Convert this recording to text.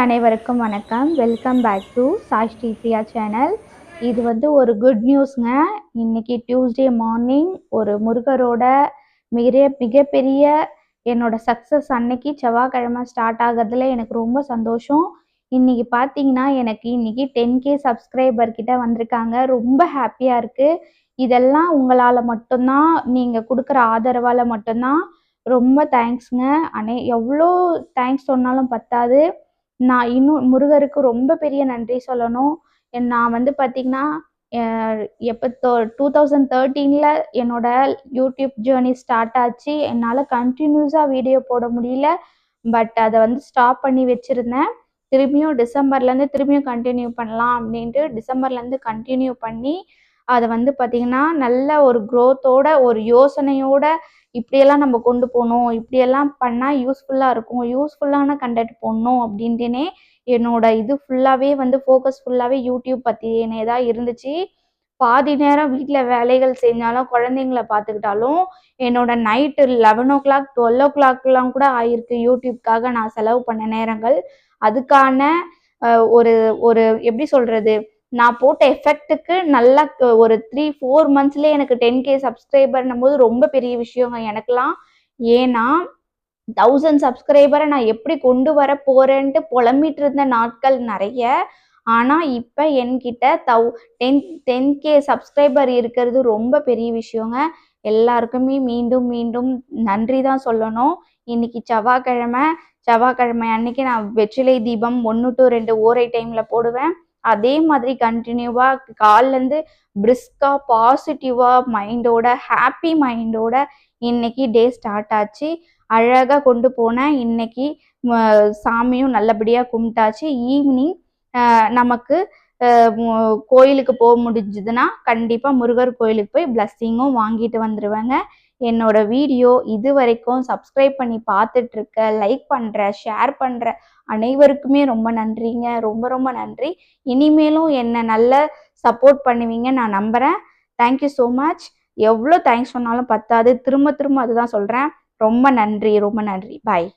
அனைவருக்கும் வணக்கம். Welcome back to Sai Sri Priya channel. இது ஒரு குட் நியூஸ்ங்க. இன்னைக்கு டியூஸ்டே மார்னிங் ஒரு முருகரோட மிகப்பெரிய என்னோட சக்ஸஸ் அன்னைக்கு செவ்வாய்க்கிழமை ஸ்டார்ட் ஆகிறதுல எனக்கு ரொம்ப சந்தோஷம். இன்னைக்கு பார்த்தீங்கன்னா எனக்கு இன்னைக்கு 10K சப்ஸ்கிரைபர் கிட்ட வந்திருக்காங்க. ரொம்ப ஹாப்பியாக இருக்குது. இதெல்லாம் உங்களால் மட்டும்தான், நீங்கள் கொடுக்குற ஆதரவால் மட்டும்தான். ரொம்ப தேங்க்ஸுங்க. எவ்வளோ தேங்க்ஸ் சொன்னாலும் பத்தாது. நான் இன்னும் முருகருக்கு ரொம்ப பெரிய நன்றி சொல்லணும். நான் பார்த்தீங்கன்னா எப்போ 2013 என்னோட யூடியூப் ஜேர்னி ஸ்டார்ட் ஆச்சு. என்னால் கண்டினியூஸாக வீடியோ போட முடியல. பட் அதை ஸ்டாப் பண்ணி வச்சுருந்தேன். திரும்பியும் டிசம்பர்லேருந்து திரும்பியும் கண்டினியூ பண்ணலாம் அப்படின்ட்டு டிசம்பர்லேருந்து கண்டினியூ பண்ணி அதை பார்த்தீங்கன்னா நல்ல ஒரு க்ரோத்தோட ஒரு யோசனையோட இப்படியெல்லாம் நம்ம கொண்டு போகணும், இப்படியெல்லாம் பண்ணால் யூஸ்ஃபுல்லாக இருக்கும், யூஸ்ஃபுல்லான கண்டென்ட் போடணும் அப்படின்ட்டுனே என்னோட இது ஃபுல்லாகவே ஃபோக்கஸ் ஃபுல்லாகவே யூடியூப் பற்றினே தான் இருந்துச்சு. பாதி நேரம் வீட்டில் வேலைகள் செஞ்சாலும் குழந்தைங்கள பார்த்துக்கிட்டாலும் என்னோட நைட்டு 11 o'clock 12 o'clockலாம் கூட ஆயிருக்கு யூடியூப்காக நான் செலவு பண்ண நேரங்கள். அதுக்கான ஒரு ஒரு எப்படி சொல்கிறது, நான் போட்ட எஃபெக்ட்டுக்கு நல்லா ஒரு 3-4 monthsலேயே எனக்கு 10K சப்ஸ்கிரைபர்னும் போது ரொம்ப பெரிய விஷயங்க எனக்கெல்லாம். ஏன்னா 1000 சப்ஸ்கிரைபரை நான் எப்படி கொண்டு வர போகிறேன்ட்டு புலம்பிட்டு இருந்த நாட்கள் நிறைய. ஆனால் இப்போ என்கிட்ட 10K சப்ஸ்கிரைபர் இருக்கிறது ரொம்ப பெரிய விஷயங்க. எல்லாருக்குமே மீண்டும் மீண்டும் நன்றி தான் சொல்லணும். இன்னைக்கு செவ்வாய்க்கிழமை அன்னைக்கு நான் வெற்றிலை தீபம் 1 to 2 ஓரை டைமில் போடுவேன். அதே மாதிரி கண்டினியூவாக காலிலேருந்து பிரிஸ்காக பாசிட்டிவாக மைண்டோட ஹாப்பி மைண்டோட இன்னைக்கு டே ஸ்டார்ட் ஆச்சு. அழகாக கொண்டு போனேன். இன்னைக்கு சாமியும் நல்லபடியாக கும்பிட்டாச்சு. ஈவினிங் நமக்கு கோயிலுக்கு போக முடிஞ்சதுன்னா கண்டிப்பாக முருகர் கோயிலுக்கு போய் பிளஸ்ஸிங்கும் வாங்கிட்டு வந்துடுவேங்க. என்னோட வீடியோ இது வரைக்கும் சப்ஸ்கிரைப் பண்ணி பார்த்துட்ருக்க, லைக் பண்ணுற, ஷேர் பண்ணுற அனைவருக்குமே ரொம்ப நன்றிங்க. ரொம்ப ரொம்ப நன்றி. இனிமேலும் என்னை நல்ல சப்போர்ட் பண்ணுவீங்க நான் நம்புகிறேன். Thank you so much. எவ்வளோ தேங்க்ஸ் சொன்னாலும் பத்தாது. திரும்ப அதுதான் சொல்கிறேன். ரொம்ப நன்றி, ரொம்ப நன்றி. பாய்.